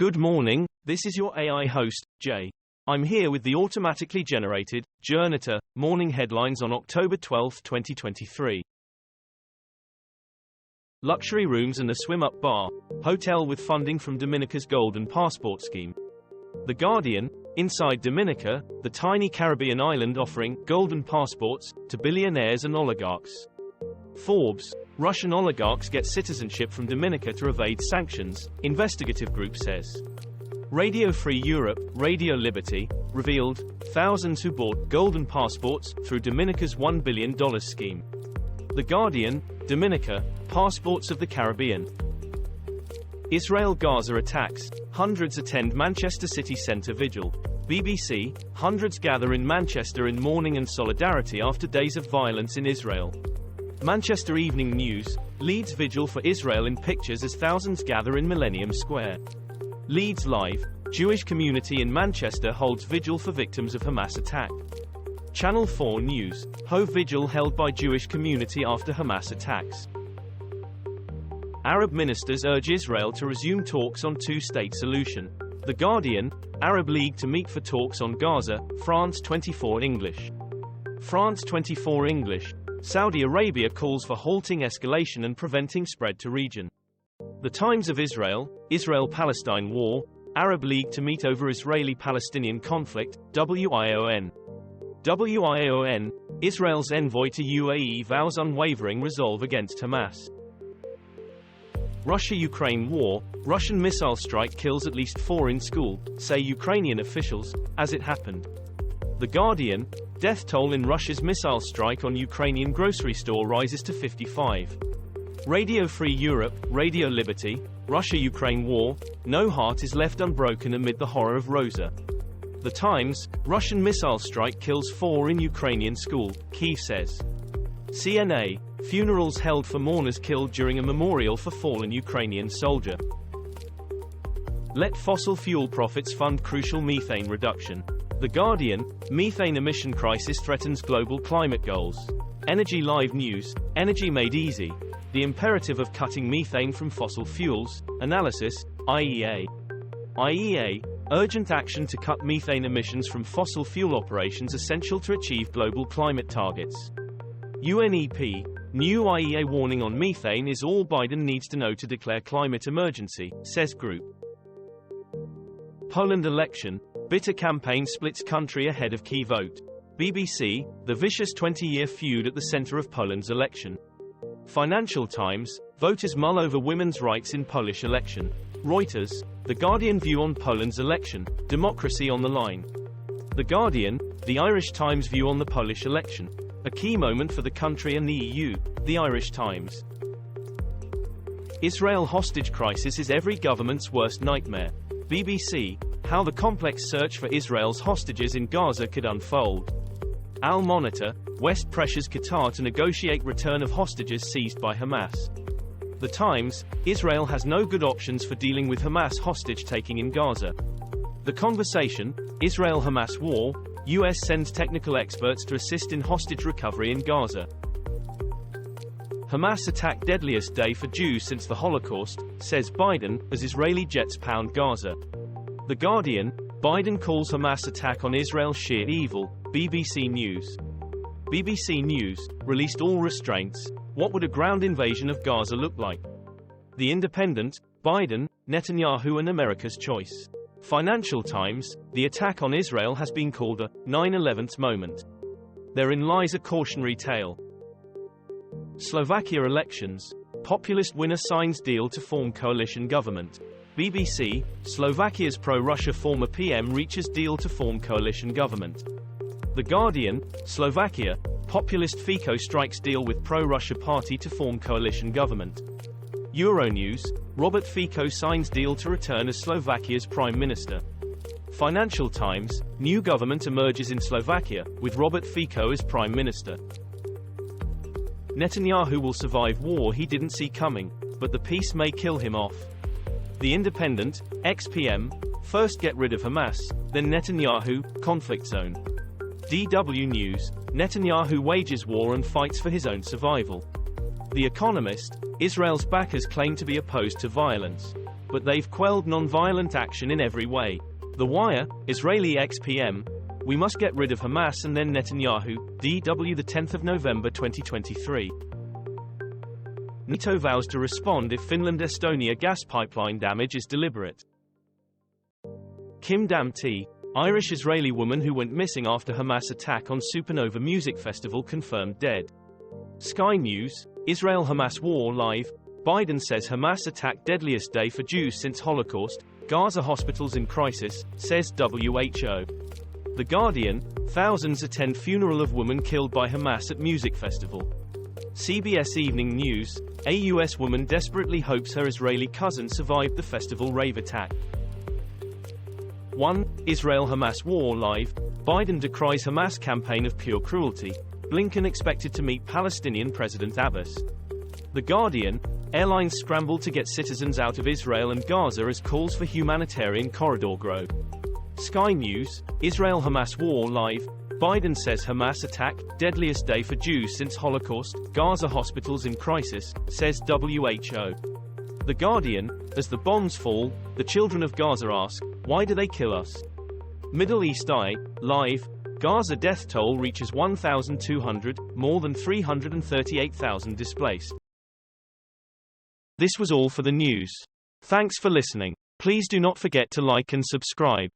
Good morning, this is your AI host, Jay. I'm here with the automatically generated, Journato, morning headlines on October 12, 2023. Luxury rooms and a swim-up bar, hotel with funding from Dominica's Golden Passport scheme. The Guardian, inside Dominica, the tiny Caribbean island offering golden passports to billionaires and oligarchs. Forbes, Russian oligarchs get citizenship from Dominica to evade sanctions, investigative group says. Radio Free Europe, Radio Liberty, revealed thousands who bought golden passports through Dominica's $1 billion scheme. The Guardian, Dominica, passports of the Caribbean. Israel-Gaza attacks, hundreds attend Manchester city centre vigil. BBC, hundreds gather in Manchester in mourning and solidarity after days of violence in Israel. Manchester Evening News, Leeds vigil for Israel in pictures as thousands gather in Millennium Square. Leeds Live, Jewish community in Manchester holds vigil for victims of Hamas attack. Channel 4 News, Hove vigil held by Jewish community after Hamas attacks. Arab ministers urge Israel to resume talks on two-state solution. The Guardian, Arab League to meet for talks on Gaza, France 24 English. France 24 English, Saudi Arabia calls for halting escalation and preventing spread to region. The Times of Israel, Israel-Palestine war, Arab League to meet over Israeli-Palestinian conflict, WION. WION, Israel's envoy to UAE vows unwavering resolve against Hamas. Russia-Ukraine war, Russian missile strike kills at least 4 in school, say Ukrainian officials, as it happened. The Guardian, death toll in Russia's missile strike on Ukrainian grocery store rises to 55. Radio Free Europe, Radio Liberty, Russia-Ukraine war, no heart is left unbroken amid the horror of Rosa. The Times, Russian missile strike kills 4 in Ukrainian school, Kyiv says. CNA, funerals held for mourners killed during a memorial for fallen Ukrainian soldier. Let fossil fuel profits fund crucial methane reduction. The Guardian, methane emission crisis threatens global climate goals. Energy Live News, Energy Made Easy, the imperative of cutting methane from fossil fuels, analysis, IEA. IEA, urgent action to cut methane emissions from fossil fuel operations essential to achieve global climate targets. UNEP, new IEA warning on methane is all Biden needs to know to declare climate emergency, says group. Poland election, bitter campaign splits country ahead of key vote. BBC, the vicious 20-year feud at the center of Poland's election. Financial Times, voters mull over women's rights in Polish election. Reuters, The Guardian view on Poland's election, democracy on the line. The Guardian, the Irish Times view on the Polish election. A key moment for the country and the EU, the Irish Times. Israel hostage crisis is every government's worst nightmare. BBC, how the complex search for Israel's hostages in Gaza could unfold. Al Monitor, West pressures Qatar to negotiate return of hostages seized by Hamas. The Times, Israel has no good options for dealing with Hamas hostage-taking in Gaza. The Conversation, Israel-Hamas war, US sends technical experts to assist in hostage recovery in Gaza. Hamas attack deadliest day for Jews since the Holocaust, says Biden, as Israeli jets pound Gaza. The Guardian, Biden calls Hamas attack on Israel sheer evil, BBC News. BBC News, released all restraints, what would a ground invasion of Gaza look like? The Independent, Biden, Netanyahu and America's choice. Financial Times, the attack on Israel has been called a 9/11 moment. Therein lies a cautionary tale. Slovakia elections, Populist winner signs deal to form coalition government. BBC, Slovakia's pro-Russia former PM reaches deal to form coalition government. The Guardian, Slovakia, Populist Fico strikes deal with pro-Russia party to form coalition government. Euronews, Robert Fico signs deal to return as Slovakia's prime minister. Financial Times, new government emerges in Slovakia, with Robert Fico as prime minister. Netanyahu will survive war he didn't see coming, but the peace may kill him off. The Independent, ex-PM, first get rid of Hamas, then Netanyahu, conflict zone. DW News, Netanyahu wages war and fights for his own survival. The Economist, Israel's backers claim to be opposed to violence. but they've quelled non-violent action in every way. The Wire, Israeli ex-PM, "We must get rid of Hamas and then Netanyahu," DW the 10th of November 2023. Nato vows to respond if Finland-Estonia gas pipeline damage is deliberate. Kim Damti, Irish-Israeli woman who went missing after Hamas attack on Supernova music festival, confirmed dead. Sky News, Israel-Hamas war live, Biden says Hamas attack deadliest day for Jews since Holocaust, Gaza hospitals in crisis, says WHO. The Guardian, thousands attend funeral of woman killed by Hamas at music festival. CBS Evening News, a U.S. woman desperately hopes her Israeli cousin survived the festival rave attack. 1. Israel-Hamas war live, Biden decries Hamas campaign of pure cruelty, Blinken expected to meet Palestinian President Abbas. The Guardian, airlines scramble to get citizens out of Israel and Gaza as calls for humanitarian corridor grow. Sky News, Israel-Hamas war live, Biden says Hamas attack, deadliest day for Jews since Holocaust, Gaza hospitals in crisis, says WHO. The Guardian, as the bombs fall, the children of Gaza ask, why do they kill us? Middle East Eye, live, Gaza death toll reaches 1,200, more than 338,000 displaced. This was all for the news. Thanks for listening. Please do not forget to like and subscribe.